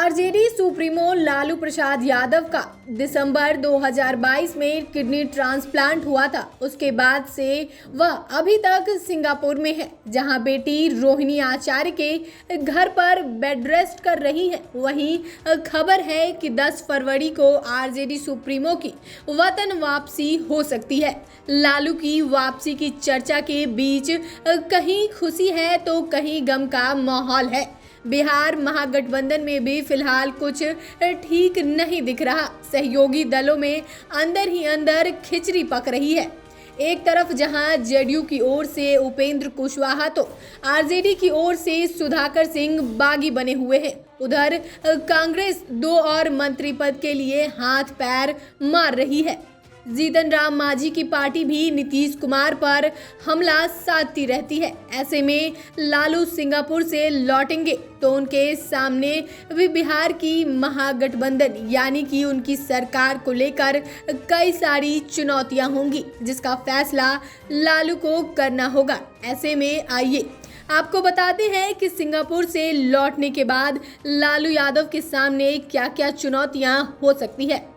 RJD supremo Lalu Prasad Yadav का दिसंबर 2022 में kidney transplant हुआ था। उसके बाद से वह अभी तक सिंगापुर में है, जहां बेटी रोहिणी आचार्य के घर पर बेड रेस्ट कर रही है। वहीं खबर है कि 10 फरवरी को आरजेडी सुप्रीमो की वतन वापसी हो सकती है। लालू की वापसी की चर्चा के बीच कहीं खुशी है तो कहीं गम का माहौल है। बिहार महागठबंधन में भी फिलहाल कुछ ठीक नहीं दिख रहा। सहयोगी दलों में अंदर ही अंदर खिचड़ी पक रही है। एक तरफ जहां जेडीयू की ओर से उपेंद्र कुशवाहा तो आरजेडी की ओर से सुधाकर सिंह बागी बने हुए हैं, उधर कांग्रेस 2 और मंत्री पद के लिए हाथ पैर मार रही है। जीतन राम मांझी की पार्टी भी नीतीश कुमार पर हमला साधती रहती है। ऐसे में लालू सिंगापुर से लौटेंगे तो उनके सामने भी बिहार की महागठबंधन यानी कि उनकी सरकार को लेकर कई सारी चुनौतियां होंगी, जिसका फैसला लालू को करना होगा। ऐसे में आइए आपको बताते हैं कि सिंगापुर से लौटने के बाद लालू यादव के सामने क्या क्या चुनौतियां हो सकती है।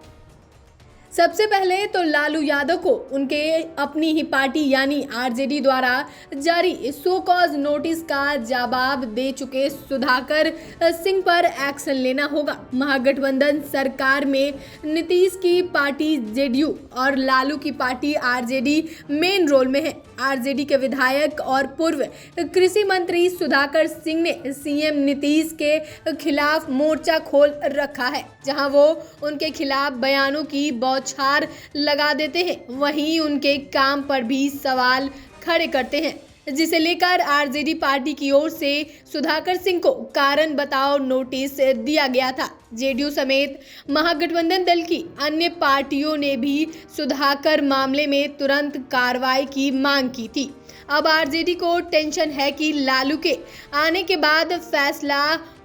सबसे पहले तो लालू यादव को उनके अपनी ही पार्टी यानी आरजेडी द्वारा जारी सो कॉज नोटिस का जवाब दे चुके सुधाकर सिंह पर एक्शन लेना होगा। महागठबंधन सरकार में नीतीश की पार्टी जेडीयू और लालू की पार्टी आरजेडी मेन रोल में है। आरजेडी के विधायक और पूर्व कृषि मंत्री सुधाकर सिंह ने सीएम नीतीश के खिलाफ मोर्चा खोल रखा है, जहां वो उनके खिलाफ बयानों की बौछार लगा देते हैं, वहीं उनके काम पर भी सवाल खड़े करते हैं, जिसे लेकर आरजेडी पार्टी की ओर से सुधाकर सिंह को कारण बताओ नोटिस दिया गया था। जेडीयू समेत महागठबंधन दल की अन्य पार्टियों ने भी सुधाकर मामले में तुरंत कार्रवाई की मांग की थी। अब आरजेडी को टेंशन है कि लालू के आने के बाद फैसला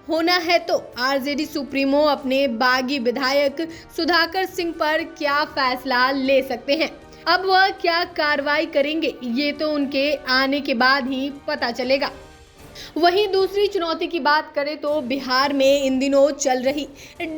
होना है तो आरजेडी सुप्रीमो अपने बागी विधायक सुधाकर सिंह पर क्या फैसला ले सकते हैं। अब वह क्या कार्रवाई करेंगे ये तो उनके आने के बाद ही पता चलेगा। वहीं दूसरी चुनौती की बात करें तो बिहार में इन दिनों चल रही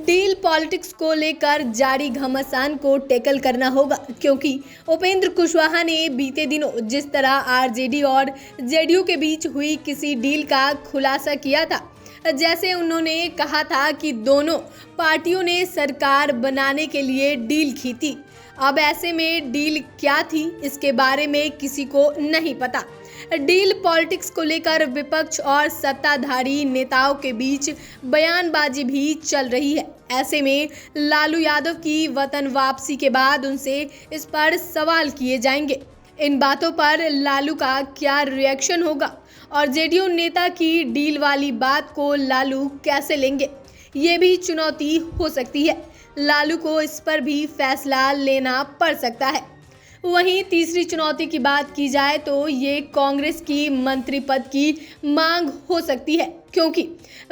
डील पॉलिटिक्स को लेकर जारी घमासान को टैकल करना होगा, क्योंकि उपेंद्र कुशवाहा ने बीते दिनों जिस तरह आरजेडी और जेडीयू के बीच हुई किसी डील का खुलासा किया था, जैसे उन्होंने कहा था कि दोनों पार्टियों ने सरकार बनाने के लिए डील की थी। अब ऐसे में डील क्या थी इसके बारे में किसी को नहीं पता। डील पॉलिटिक्स को लेकर विपक्ष और सत्ताधारी नेताओं के बीच बयानबाजी भी चल रही है। ऐसे में लालू यादव की वतन वापसी के बाद उनसे इस पर सवाल किए जाएंगे। इन बातों पर लालू का क्या रिएक्शन होगा और जेडीयू नेता की डील वाली बात को लालू कैसे लेंगे, ये भी चुनौती हो सकती है। लालू को इस पर भी फैसला लेना पड़ सकता है। वहीं तीसरी चुनौती की बात की जाए तो ये कांग्रेस की मंत्री पद की मांग हो सकती है, क्योंकि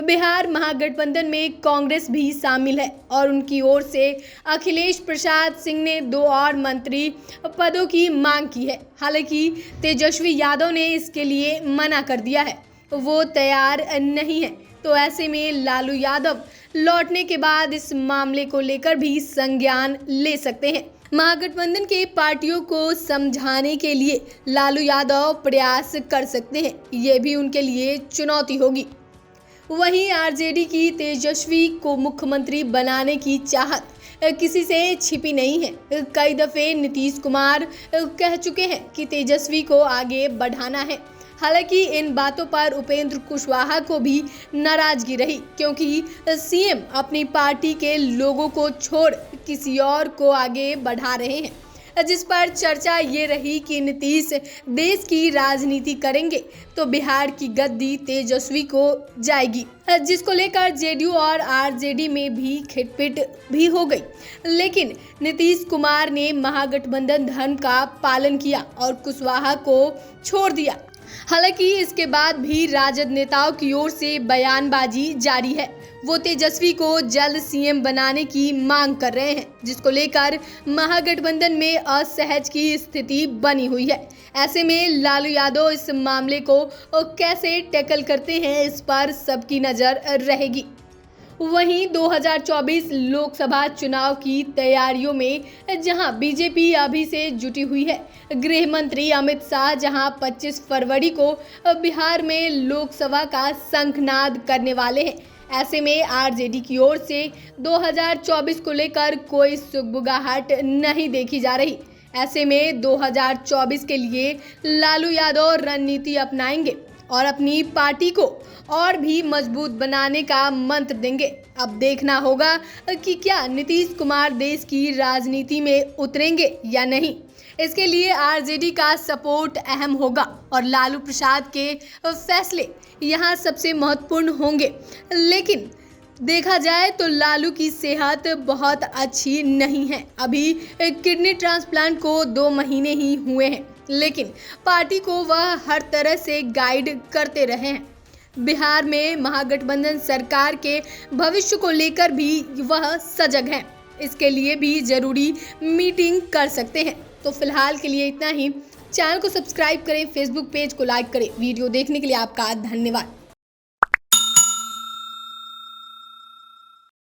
बिहार महागठबंधन में कांग्रेस भी शामिल है और उनकी ओर से अखिलेश प्रसाद सिंह ने 2 और मंत्री पदों की मांग की है। हालांकि तेजस्वी यादव ने इसके लिए मना कर दिया है, वो तैयार नहीं है। तो ऐसे में लालू यादव लौटने के बाद इस मामले को लेकर भी संज्ञान ले सकते हैं। महागठबंधन के पार्टियों को समझाने के लिए लालू यादव प्रयास कर सकते हैं, ये भी उनके लिए चुनौती होगी। वहीं आरजेडी की तेजस्वी को मुख्यमंत्री बनाने की चाहत किसी से छिपी नहीं है। कई दफे नीतीश कुमार कह चुके हैं कि तेजस्वी को आगे बढ़ाना है। हालांकि इन बातों पर उपेंद्र कुशवाहा को भी नाराजगी रही, क्योंकि सीएम अपनी पार्टी के लोगों को छोड़ किसी और को आगे बढ़ा रहे हैं, जिस पर चर्चा ये रही कि नीतीश देश की राजनीति करेंगे तो बिहार की गद्दी तेजस्वी को जाएगी, जिसको लेकर जेडीयू और आरजेडी में भी खिटपिट भी हो गई। लेकिन नीतीश कुमार ने महागठबंधन धर्म का पालन किया और कुशवाहा को छोड़ दिया। हालांकि इसके बाद भी राजद नेताओं की ओर से बयानबाजी जारी है। वो तेजस्वी को जल्द सीएम बनाने की मांग कर रहे हैं, जिसको लेकर महागठबंधन में असहज की स्थिति बनी हुई है। ऐसे में लालू यादव इस मामले को कैसे टैकल करते हैं, इस पर सबकी नजर रहेगी। वहीं 2024 लोकसभा चुनाव की तैयारियों में जहां बीजेपी अभी से जुटी हुई है, गृह मंत्री अमित शाह जहां 25 फरवरी को बिहार में लोकसभा का शंखनाद करने वाले हैं, ऐसे में आरजेडी की ओर से 2024 को लेकर कोई सुगबुगाहट नहीं देखी जा रही। ऐसे में 2024 के लिए लालू यादव रणनीति अपनाएंगे और अपनी पार्टी को और भी मजबूत बनाने का मंत्र देंगे। अब देखना होगा कि क्या नीतीश कुमार देश की राजनीति में उतरेंगे या नहीं। इसके लिए आरजेडी का सपोर्ट अहम होगा और लालू प्रसाद के फैसले यहाँ सबसे महत्वपूर्ण होंगे। लेकिन देखा जाए तो लालू की सेहत बहुत अच्छी नहीं है। अभी किडनी ट्रांसप्लांट को 2 महीने ही हुए हैं, लेकिन पार्टी को वह हर तरह से गाइड करते रहे हैं। बिहार में महागठबंधन सरकार के भविष्य को लेकर भी वह सजग हैं। इसके लिए भी जरूरी मीटिंग कर सकते हैं। तो फिलहाल के लिए इतना ही। चैनल को सब्सक्राइब करें, फेसबुक पेज को लाइक करें। वीडियो देखने के लिए आपका धन्यवाद।